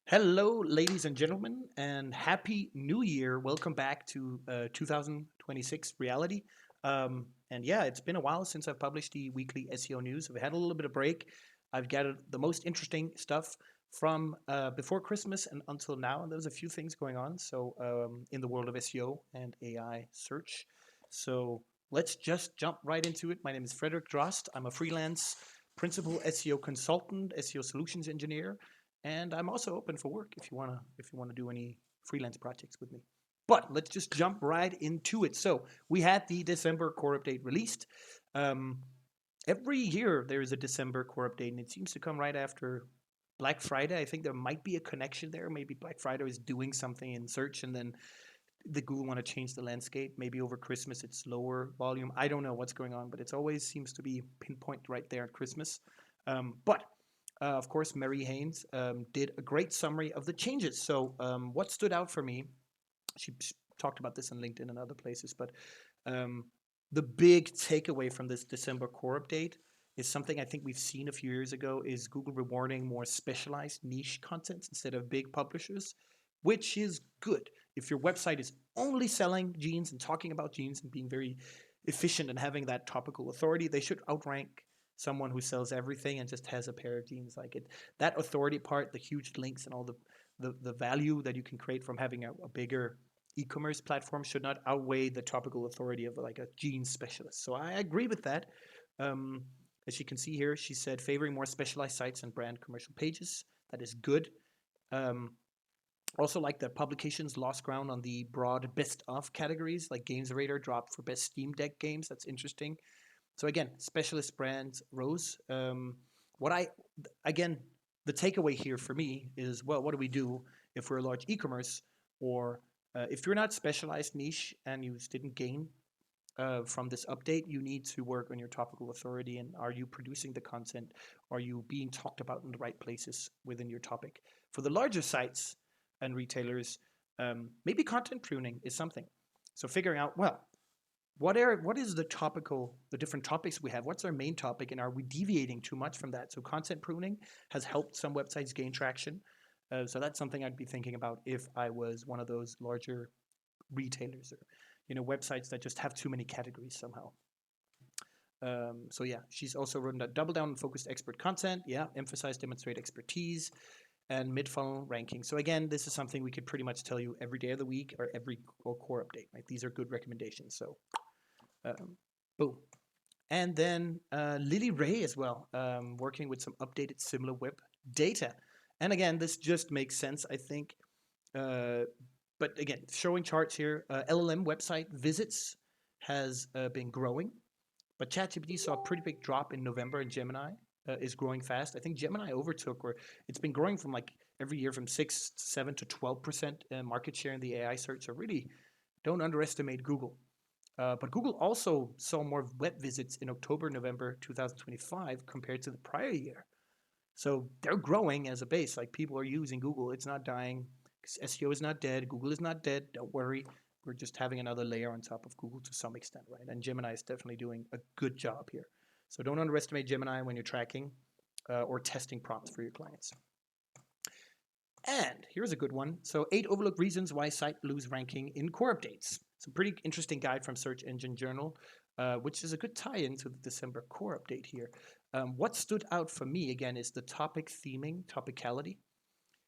Hello, ladies and gentlemen, and happy new year. Welcome back to 2026 reality. And yeah, it's been a while since I've published the weekly SEO news. I've had a little bit of break. I've gathered the most interesting stuff from before Christmas and until now, and there's a few things going on. In the world of SEO and AI search. So let's just jump right into it. My name is Frederick Drost. I'm a freelance principal SEO consultant, SEO solutions engineer, and I'm also open for work if you wanna do any freelance projects with me. But let's just jump right into it. So we had the December core update released. Um, every year there is a December core update, and it seems to come right after Black Friday. I think there might be a connection there. Maybe Black Friday is doing something in search, and then the Google want to change the landscape. Maybe over Christmas it's lower volume. I don't know what's going on, but it always seems to be pinpoint right there at Christmas. But of course, Mary Haynes did a great summary of the changes. So, what stood out for me, she talked about this on LinkedIn and other places, but um, the big takeaway from this December core update is something I think we've seen a few years ago is Google rewarding more specialized niche content instead of big publishers, which is good. If your website is only selling jeans and talking about jeans and being very efficient and having that topical authority, they should outrank someone who sells everything and just has a pair of jeans. Like it, that authority part, the huge links and all the value that you can create from having a bigger e-commerce platform should not outweigh the topical authority of like a jeans specialist. So I agree with that. Um, as you can see here, she said favoring more specialized sites and brand commercial pages. That is good. Um, Also, like that publications lost ground on the broad best of categories, like Games Radar dropped for best Steam Deck games. That's interesting. So again, specialist brands rose. What I again, the takeaway here for me is, well, what do we do if we're a large e-commerce, or if you're not specialized niche and you didn't gain from this update, you need to work on your topical authority, and are you producing the content? Are you being talked about in the right places within your topic? For the larger sites and retailers, maybe content pruning is something. So figuring out, well, what is the different topics we have? What's our main topic, and are we deviating too much from that? So content pruning has helped some websites gain traction. So that's something I'd be thinking about if I was one of those larger retailers, or websites that just have too many categories somehow. So yeah, she's also written that double down on focused expert content. Yeah, emphasize, demonstrate expertise, and mid-funnel ranking. So again, this is something we could pretty much tell you every day of the week or every core update. Right? These are good recommendations. So boom. And then Lily Ray as well, working with some updated similar web data. And again, this just makes sense, I think. But again, showing charts here, LLM website visits has been growing, but ChatGPT saw a pretty big drop in November, and Gemini is growing fast. I think Gemini overtook, or it's been growing from like every year from 6, 7 to 12% market share in the AI search. So really, don't underestimate Google. But Google also saw more web visits in October, November 2025 compared to the prior year. So they're growing as a base. Like people are using Google. It's not dying. SEO is not dead. Google is not dead. Don't worry. We're just having another layer on top of Google to some extent, right? And Gemini is definitely doing a good job here. So don't underestimate Gemini when you're tracking or testing prompts for your clients. And here's a good one. So 8 overlooked reasons why site lose ranking in core updates. It's a pretty interesting guide from Search Engine Journal, which is a good tie-in to the December core update here. What stood out for me, again, is the topic theming, topicality.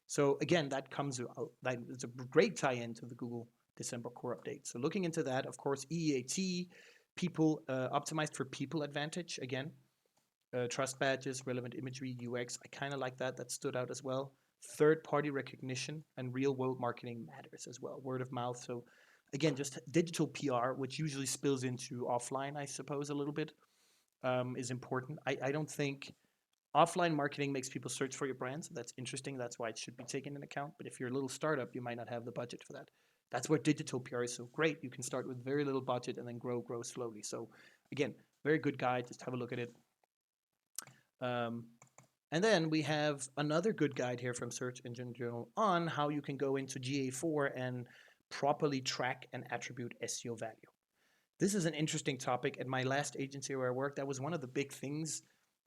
So again, that comes out, that is a great tie-in to the Google December core update. So looking into that, of course, EAT, people optimized for people advantage, again, trust badges, relevant imagery, UX. I kind of like that. That stood out as well. Third-party recognition and real-world marketing matters as well. Word of mouth. So again, just digital PR, which usually spills into offline, I suppose, a little bit, is important. I don't think offline marketing makes people search for your brand. So that's interesting. That's why it should be taken into account. But if you're a little startup, you might not have the budget for that. That's where digital PR is so great. You can start with very little budget and then grow slowly. So again, very good guide. Just have a look at it. And then we have another good guide here from Search Engine Journal on how you can go into GA4 and properly track and attribute SEO value. This is an interesting topic. At my last agency where I worked, that was one of the big things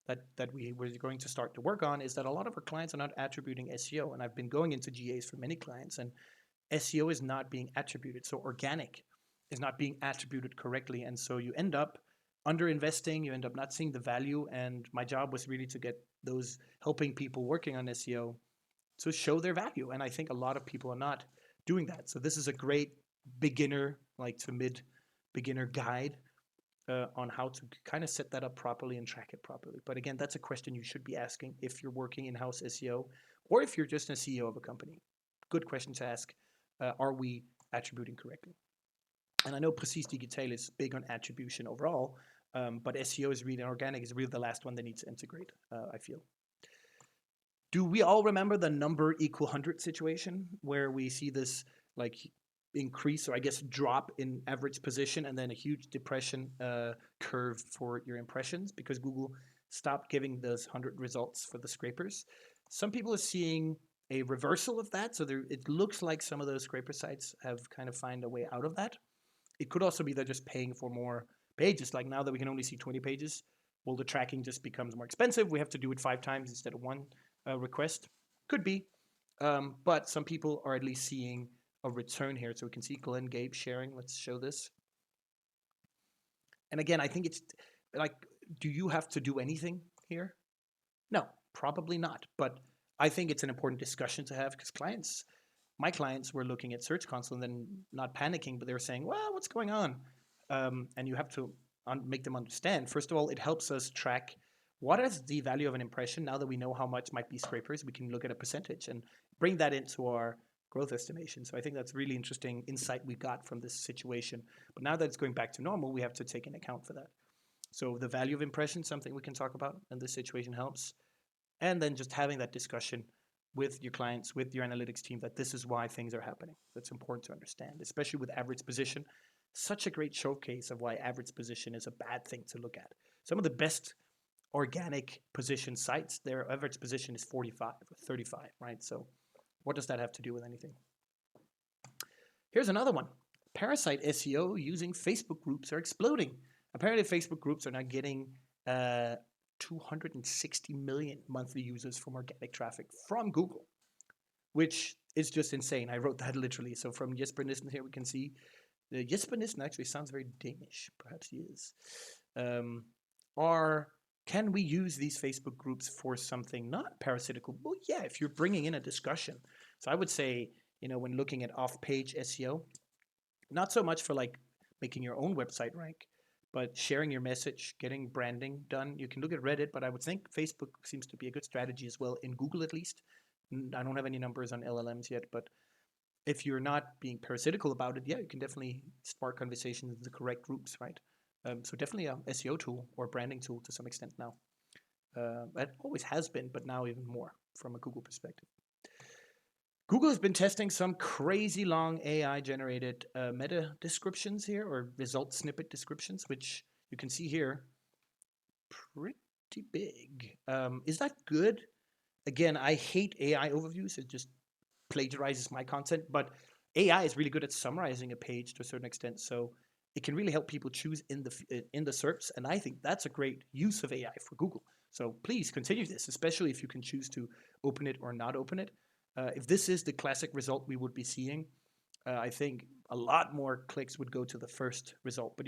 that we were going to start to work on is that a lot of our clients are not attributing SEO. And I've been going into GAs for many clients, and SEO is not being attributed. So organic is not being attributed correctly. And so you end up underinvesting, you end up not seeing the value. And my job was really to get those helping people working on SEO to show their value. And I think a lot of people are not doing that. So this is a great beginner, like to mid beginner guide on how to kind of set that up properly and track it properly. But again, that's a question you should be asking if you're working in-house SEO or if you're just a CEO of a company. Good question to ask. Are we attributing correctly? And I know Precies Digital is big on attribution overall, but SEO is really, organic is really the last one that needs to integrate, I feel. Do we all remember the number equal 100 situation where we see this like increase, or I guess drop in average position, and then a huge depression curve for your impressions because Google stopped giving those 100 results for the scrapers? Some people are seeing a reversal of that. So it looks like some of those scraper sites have kind of found a way out of that. It could also be they're just paying for more pages. Like now that we can only see 20 pages, well, the tracking just becomes more expensive. We have to do it 5 times instead of one request. Could be. But some people are at least seeing a return here. So we can see Glenn Gabe sharing. Let's show this. And again, I think it's like, do you have to do anything here? No, probably not. But I think it's an important discussion to have because my clients were looking at Search Console and then not panicking, but they were saying, well, what's going on? And you have to make them understand. First of all, it helps us track what is the value of an impression. Now that we know how much might be scrapers, we can look at a percentage and bring that into our growth estimation. So I think that's really interesting insight we got from this situation. But now that it's going back to normal, we have to take an account for that. So the value of impression, something we can talk about, and this situation helps. And then just having that discussion with your clients, with your analytics team, that this is why things are happening. That's important to understand, especially with average position. Such a great showcase of why average position is a bad thing to look at. Some of the best organic position sites, their average position is 45 or 35, right? So what does that have to do with anything? Here's another one. Parasite SEO using Facebook groups are exploding. Apparently Facebook groups are now getting 260 million monthly users from organic traffic from Google, which is just insane. I wrote that literally. So from Jesper Nissen here, we can see Jesper Nissen actually sounds very Danish. Perhaps he is. Can we use these Facebook groups for something not parasitical? Well, yeah, if you're bringing in a discussion. So I would say, when looking at off-page SEO, not so much for like making your own website rank, but sharing your message, getting branding done. You can look at Reddit, but I would think Facebook seems to be a good strategy as well, in Google at least. I don't have any numbers on LLMs yet, but if you're not being parasitical about it, yeah, you can definitely spark conversations in the correct groups, right? So definitely a SEO tool or branding tool to some extent now. That always has been, but now even more from a Google perspective. Google has been testing some crazy long AI-generated meta descriptions here, or result snippet descriptions, which you can see here. Pretty big. Is that good? Again, I hate AI overviews. It just plagiarizes my content, but AI is really good at summarizing a page to a certain extent, so it can really help people choose in the SERPs, and I think that's a great use of AI for Google. So please continue this, especially if you can choose to open it or not open it. If this is the classic result we would be seeing, I think a lot more clicks would go to the first result. But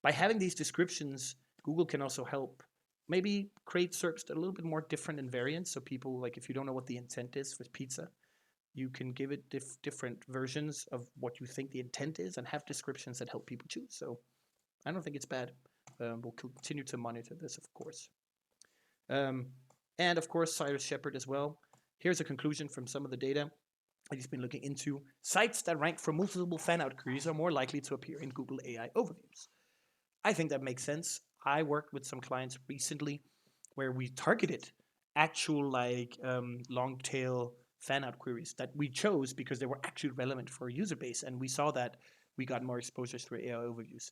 by having these descriptions, Google can also help maybe create SERPs that are a little bit more different in variance. So people, like if you don't know what the intent is for pizza, you can give it different versions of what you think the intent is and have descriptions that help people choose. So I don't think it's bad. We'll continue to monitor this, of course. And of course, Cyrus Shepard as well. Here's a conclusion from some of the data that he's been looking into. Sites that rank for multiple fan-out queries are more likely to appear in Google AI overviews. I think that makes sense. I worked with some clients recently where we targeted actual long tail fan-out queries that we chose because they were actually relevant for our user base, and we saw that we got more exposures through AI overviews.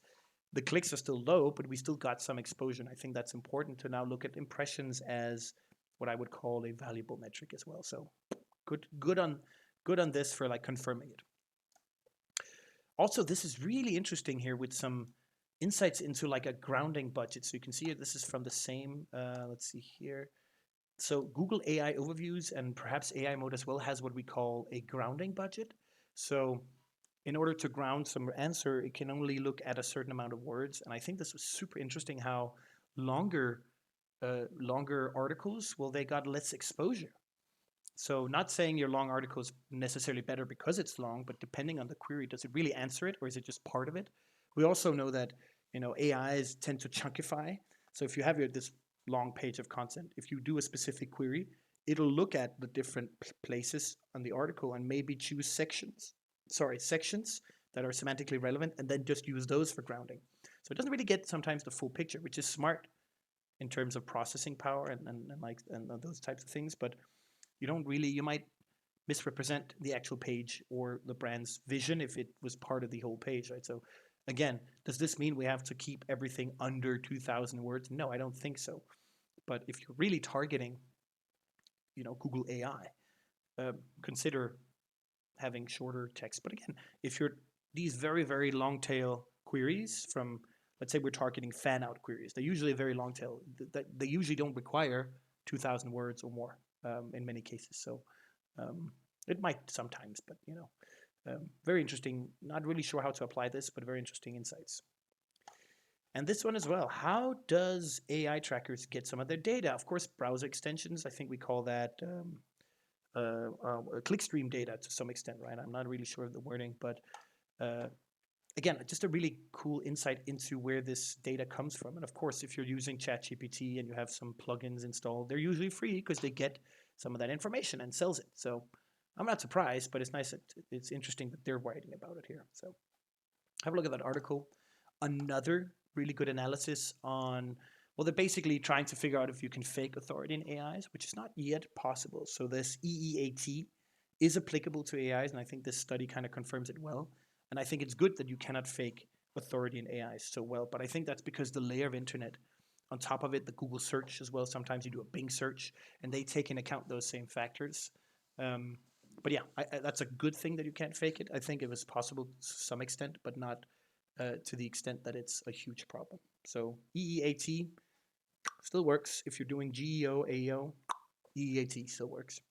The clicks are still low, but we still got some exposure, and I think that's important to now look at impressions as what I would call a valuable metric as well. So good on this for like confirming it. Also, this is really interesting here with some insights into like a grounding budget. So you can see this is from the same, let's see here. So Google AI overviews and perhaps AI mode as well has what we call a grounding budget. So in order to ground some answer, it can only look at a certain amount of words. And I think this was super interesting how longer longer articles, well, they got less exposure. So not saying your long article is necessarily better because it's long, but depending on the query, does it really answer it or is it just part of it? We also know that AIs tend to chunkify. So if you have this long page of content, if you do a specific query, it'll look at the different places on the article and maybe choose sections that are semantically relevant and then just use those for grounding. So it doesn't really get sometimes the full picture, which is smart in terms of processing power and those types of things, but you might misrepresent the actual page or the brand's vision if it was part of the whole page, right? So again, does this mean we have to keep everything under 2,000 words? No, I don't think so. But if you're really targeting, Google AI, consider having shorter text. But again, if you're these very, very long tail queries from, let's say we're targeting fan out queries, they're usually a very long tail. They usually don't require 2,000 words or more in many cases. So it might sometimes, but very interesting. Not really sure how to apply this, but very interesting insights. And this one as well. How does AI trackers get some of their data? Of course, browser extensions. I think we call that clickstream data to some extent, right? I'm not really sure of the wording, but again, just a really cool insight into where this data comes from. And of course, if you're using ChatGPT and you have some plugins installed, they're usually free because they get some of that information and sells it. So I'm not surprised, but it's nice that it's interesting that they're writing about it here. So have a look at that article. Another really good analysis on, well, they're basically trying to figure out if you can fake authority in AIs, which is not yet possible. So this EEAT is applicable to AIs, and I think this study kind of confirms it well. And I think it's good that you cannot fake authority in AIs so well, but I think that's because the layer of internet on top of it, the Google search as well, sometimes you do a Bing search, and they take into account those same factors. But yeah, that's a good thing that you can't fake it. I think it was possible to some extent, but not to the extent that it's a huge problem. So EEAT still works. If you're doing GEO, AEO, EEAT still works.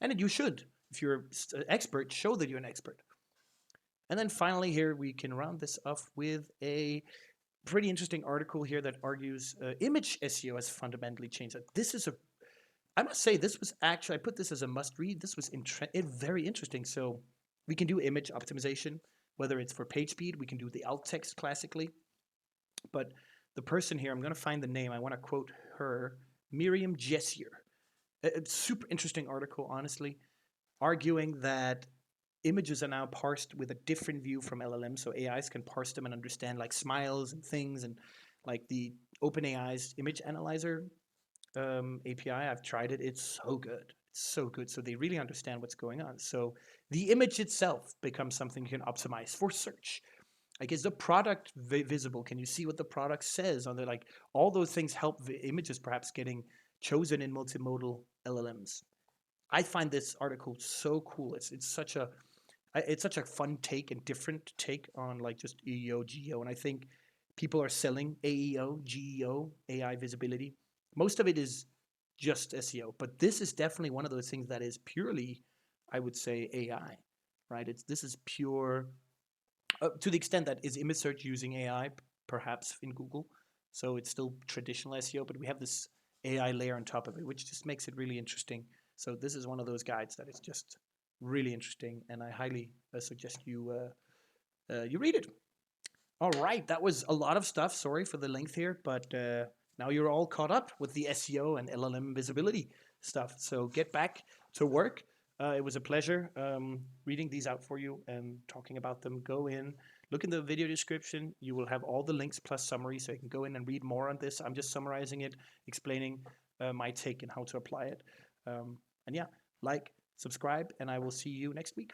And you should. If you're an expert, show that you're an expert. And then finally here, we can round this off with a pretty interesting article here that argues image SEO has fundamentally changed. I must say, this was actually, I put this as a must read. This was very interesting. So we can do image optimization, whether it's for page speed, we can do the alt text classically. But the person here, I'm going to find the name. I want to quote her, Miriam Jessier. A super interesting article, honestly, arguing that images are now parsed with a different view from LLM. So AIs can parse them and understand like smiles and things, and like the OpenAI's image analyzer API. I've tried it. It's so good. It's so good. So they really understand what's going on. So the image itself becomes something you can optimize for search. Like, is the product visible? Can you see what the product says on the, like, all those things help the images perhaps getting chosen in multimodal LLMs. I find this article so cool. It's such a fun take and different take on like just EEO, GEO, and I think people are selling AEO, GEO, AI visibility. Most of it is just SEO, but this is definitely one of those things that is purely, I would say, AI, right? This is pure, to the extent that is image search using AI, perhaps in Google. So it's still traditional SEO, but we have this AI layer on top of it, which just makes it really interesting. So this is one of those guides that is just really interesting, and I highly suggest you read it. All right, that was a lot of stuff. Sorry for the length here, but now you're all caught up with the SEO and LLM visibility stuff. So get back to work. It was a pleasure reading these out for you and talking about them. Go in, look in the video description. You will have all the links plus summary, so you can go in and read more on this. I'm just summarizing it, explaining my take and how to apply it. And yeah, like, subscribe, and I will see you next week.